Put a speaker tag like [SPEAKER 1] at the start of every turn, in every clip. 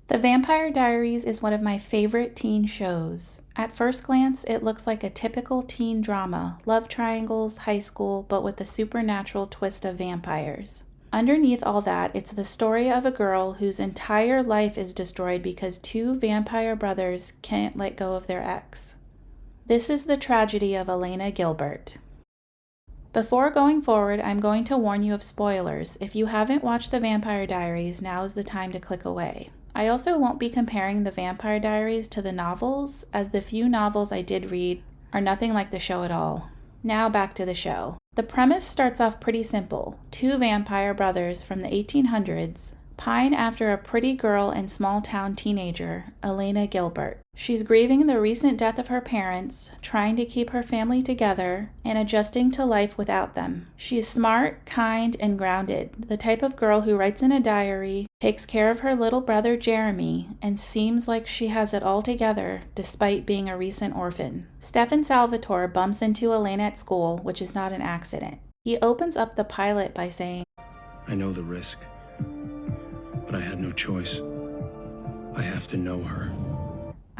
[SPEAKER 1] The Vampire Diaries is one of my favorite teen shows. At first glance, it looks like a typical teen drama, love triangles, high school, but with a supernatural twist of vampires. Underneath all that, it's the story of a girl whose entire life is destroyed because two vampire brothers can't let go of their ex. This is the tragedy of Elena Gilbert. Before going forward, I'm going to warn you of spoilers. If you haven't watched The Vampire Diaries, now is the time to click away. I also won't be comparing The Vampire Diaries to the novels, as the few novels I did read are nothing like the show at all. Now back to the show. The premise starts off pretty simple. Two vampire brothers from the 1800s pine after a pretty girl and small-town teenager, Elena Gilbert. She's grieving the recent death of her parents, trying to keep her family together, and adjusting to life without them. She is smart, kind, and grounded, the type of girl who writes in a diary, takes care of her little brother Jeremy, and seems like she has it all together despite being a recent orphan. Stefan Salvatore bumps into Elena at school, which is not an accident. He opens up the pilot by saying,
[SPEAKER 2] "I know the risk, but I had no choice. I have to know her."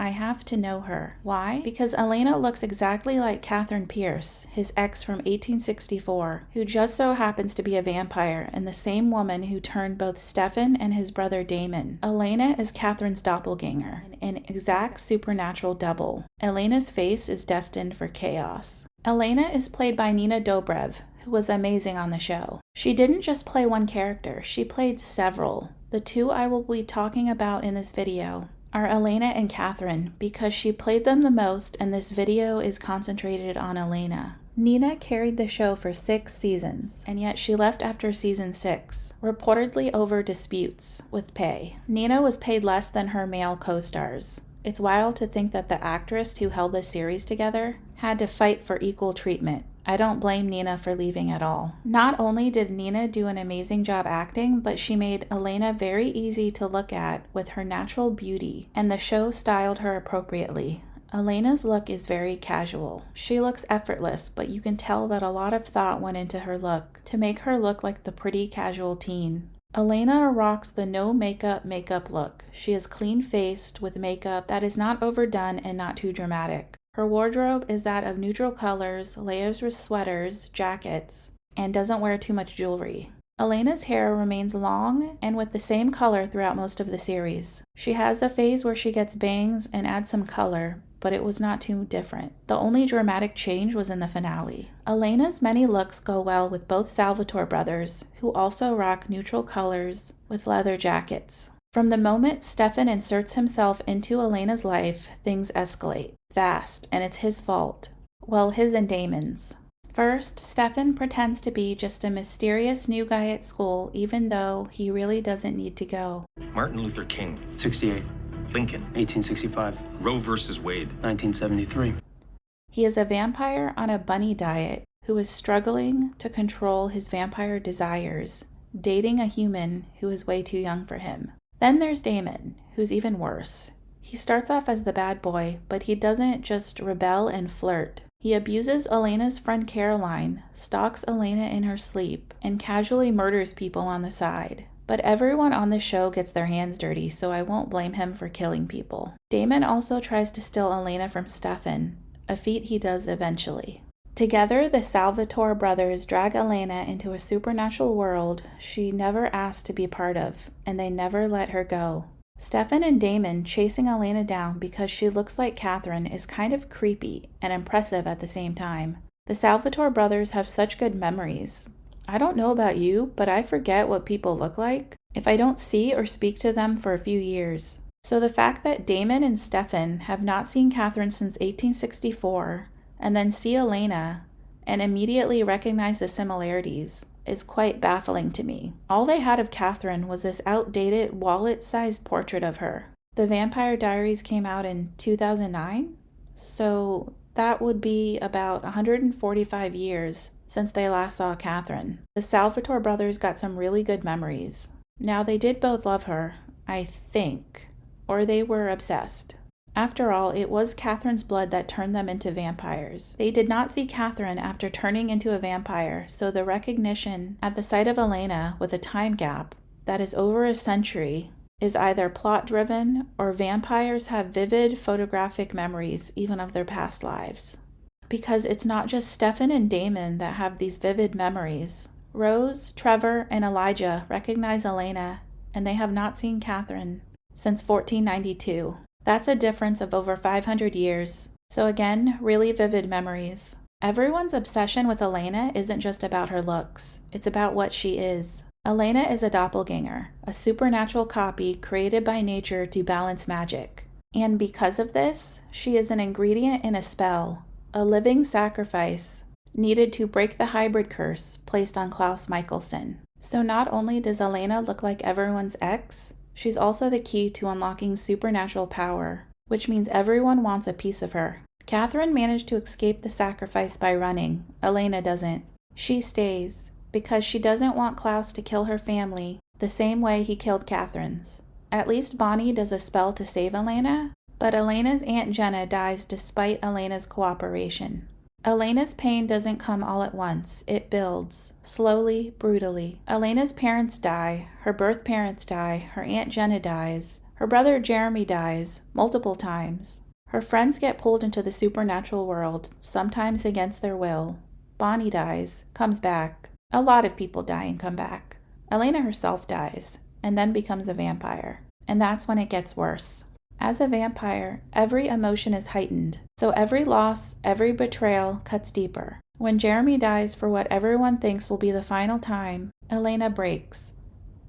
[SPEAKER 1] I have to know her. Why? Because Elena looks exactly like Catherine Pierce, his ex from 1864, who just so happens to be a vampire and the same woman who turned both Stefan and his brother Damon. Elena is Catherine's doppelgänger, an exact supernatural double. Elena's face is destined for chaos. Elena is played by Nina Dobrev, who was amazing on the show. She didn't just play one character, she played several. The two I will be talking about in this video are Elena and Catherine, because she played them the most and this video is concentrated on Elena. Nina carried the show for 6 seasons, and yet she left after season 6, reportedly over disputes with pay. Nina was paid less than her male co-stars. It's wild to think that the actress who held the series together had to fight for equal treatment. I don't blame Nina for leaving at all. Not only did Nina do an amazing job acting, but she made Elena very easy to look at with her natural beauty, and the show styled her appropriately. Elena's look is very casual. She looks effortless, but you can tell that a lot of thought went into her look to make her look like the pretty casual teen. Elena rocks the no makeup look. She is clean-faced with makeup that is not overdone and not too dramatic. Her wardrobe is that of neutral colors, layers with sweaters, jackets, and doesn't wear too much jewelry. Elena's hair remains long and with the same color throughout most of the series. She has a phase where she gets bangs and adds some color, but it was not too different. The only dramatic change was in the finale. Elena's many looks go well with both Salvatore brothers, who also rock neutral colors with leather jackets. From the moment Stefan inserts himself into Elena's life, things escalate fast, and it's his fault. Well, his and Damon's. First, Stefan pretends to be just a mysterious new guy at school, even though he really doesn't need to go.
[SPEAKER 3] Martin Luther King,
[SPEAKER 4] 68.
[SPEAKER 3] Lincoln,
[SPEAKER 4] 1865.
[SPEAKER 3] Roe versus Wade,
[SPEAKER 4] 1973.
[SPEAKER 1] He is a vampire on a bunny diet who is struggling to control his vampire desires, dating a human who is way too young for him. Then there's Damon, who's even worse. He starts off as the bad boy, but he doesn't just rebel and flirt. He abuses Elena's friend Caroline, stalks Elena in her sleep, and casually murders people on the side. But everyone on the show gets their hands dirty, so I won't blame him for killing people. Damon also tries to steal Elena from Stefan, a feat he does eventually. Together, the Salvatore brothers drag Elena into a supernatural world she never asked to be part of, and they never let her go. Stefan and Damon chasing Elena down because she looks like Catherine is kind of creepy and impressive at the same time. The Salvatore brothers have such good memories. I don't know about you, but I forget what people look like if I don't see or speak to them for a few years. So the fact that Damon and Stefan have not seen Catherine since 1864 and then see Elena and immediately recognize the similarities is quite baffling to me. All they had of Catherine was this outdated wallet-sized portrait of her. The Vampire Diaries came out in 2009, so that would be about 145 years since they last saw Catherine. The Salvatore brothers got some really good memories. Now, they did both love her, I think, or they were obsessed. After all, it was Catherine's blood that turned them into vampires. They did not see Catherine after turning into a vampire, so the recognition at the sight of Elena with a time gap that is over a century is either plot-driven or vampires have vivid photographic memories even of their past lives. Because it's not just Stefan and Damon that have these vivid memories. Rose, Trevor, and Elijah recognize Elena, and they have not seen Catherine since 1492. That's a difference of over 500 years. So again, really vivid memories. Everyone's obsession with Elena isn't just about her looks. It's about what she is. Elena is a doppelganger, a supernatural copy created by nature to balance magic. And because of this, she is an ingredient in a spell, a living sacrifice needed to break the hybrid curse placed on Klaus Michelson. So not only does Elena look like everyone's ex, she's also the key to unlocking supernatural power, which means everyone wants a piece of her. Catherine managed to escape the sacrifice by running. Elena doesn't. She stays, because she doesn't want Klaus to kill her family the same way he killed Catherine's. At least Bonnie does a spell to save Elena, but Elena's Aunt Jenna dies despite Elena's cooperation. Elena's pain doesn't come all at once. It builds, slowly, brutally. Elena's parents die, her birth parents die, her Aunt Jenna dies, her brother Jeremy dies, multiple times. Her friends get pulled into the supernatural world, sometimes against their will. Bonnie dies, comes back. A lot of people die and come back. Elena herself dies, and then becomes a vampire. And that's when it gets worse. As a vampire, every emotion is heightened, so every loss, every betrayal cuts deeper. When Jeremy dies for what everyone thinks will be the final time, Elena breaks.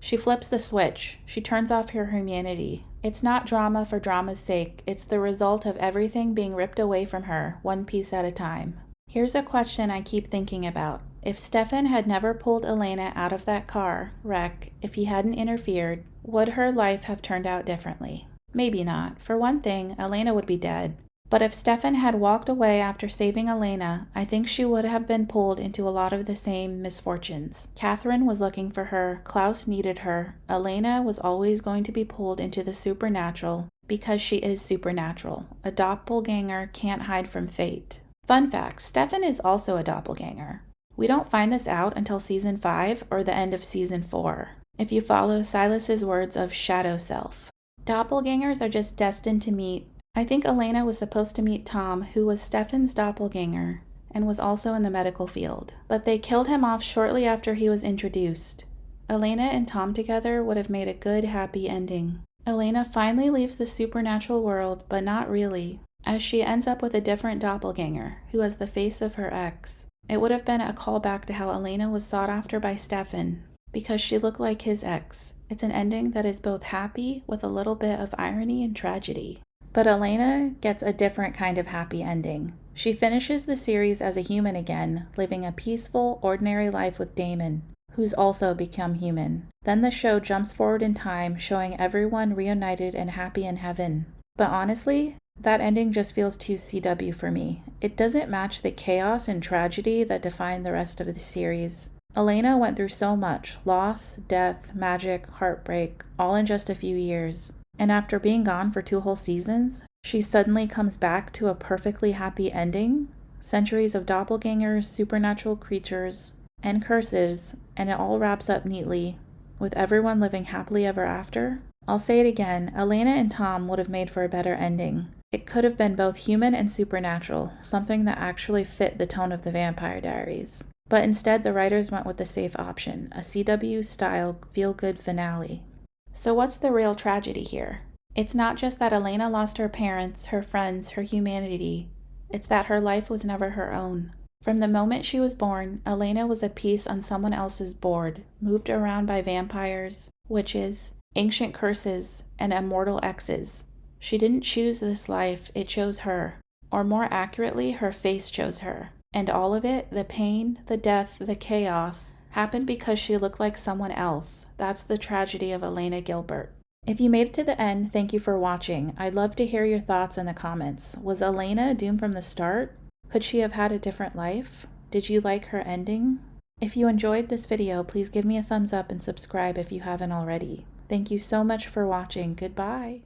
[SPEAKER 1] She flips the switch. She turns off her humanity. It's not drama for drama's sake. It's the result of everything being ripped away from her, one piece at a time. Here's a question I keep thinking about. If Stefan had never pulled Elena out of that car wreck, if he hadn't interfered, would her life have turned out differently? Maybe not. For one thing, Elena would be dead. But if Stefan had walked away after saving Elena, I think she would have been pulled into a lot of the same misfortunes. Catherine was looking for her, Klaus needed her, Elena was always going to be pulled into the supernatural because she is supernatural. A doppelganger can't hide from fate. Fun fact, Stefan is also a doppelganger. We don't find this out until season 5 or the end of season 4, if you follow Silas's words of shadow self. Doppelgangers are just destined to meet. I think Elena was supposed to meet Tom, who was Stefan's doppelganger, and was also in the medical field. But they killed him off shortly after he was introduced. Elena and Tom together would have made a good, happy ending. Elena finally leaves the supernatural world, but not really, as she ends up with a different doppelganger, who has the face of her ex. It would have been a callback to how Elena was sought after by Stefan, because she looked like his ex. It's an ending that is both happy with a little bit of irony and tragedy. But Elena gets a different kind of happy ending. She finishes the series as a human again, living a peaceful, ordinary life with Damon, who's also become human. Then the show jumps forward in time, showing everyone reunited and happy in heaven. But honestly, that ending just feels too CW for me. It doesn't match the chaos and tragedy that define the rest of the series. Elena went through so much: loss, death, magic, heartbreak, all in just a few years. And after being gone for 2 whole seasons, she suddenly comes back to a perfectly happy ending? Centuries of doppelgangers, supernatural creatures, and curses, and it all wraps up neatly, with everyone living happily ever after? I'll say it again, Elena and Tom would have made for a better ending. It could have been both human and supernatural, something that actually fit the tone of the Vampire Diaries. But instead, the writers went with the safe option, a CW-style feel-good finale. So what's the real tragedy here? It's not just that Elena lost her parents, her friends, her humanity. It's that her life was never her own. From the moment she was born, Elena was a piece on someone else's board, moved around by vampires, witches, ancient curses, and immortal exes. She didn't choose this life, it chose her. Or more accurately, her face chose her. And all of it, the pain, the death, the chaos, happened because she looked like someone else. That's the tragedy of Elena Gilbert. If you made it to the end, thank you for watching. I'd love to hear your thoughts in the comments. Was Elena doomed from the start? Could she have had a different life? Did you like her ending? If you enjoyed this video, please give me a thumbs up and subscribe if you haven't already. Thank you so much for watching. Goodbye.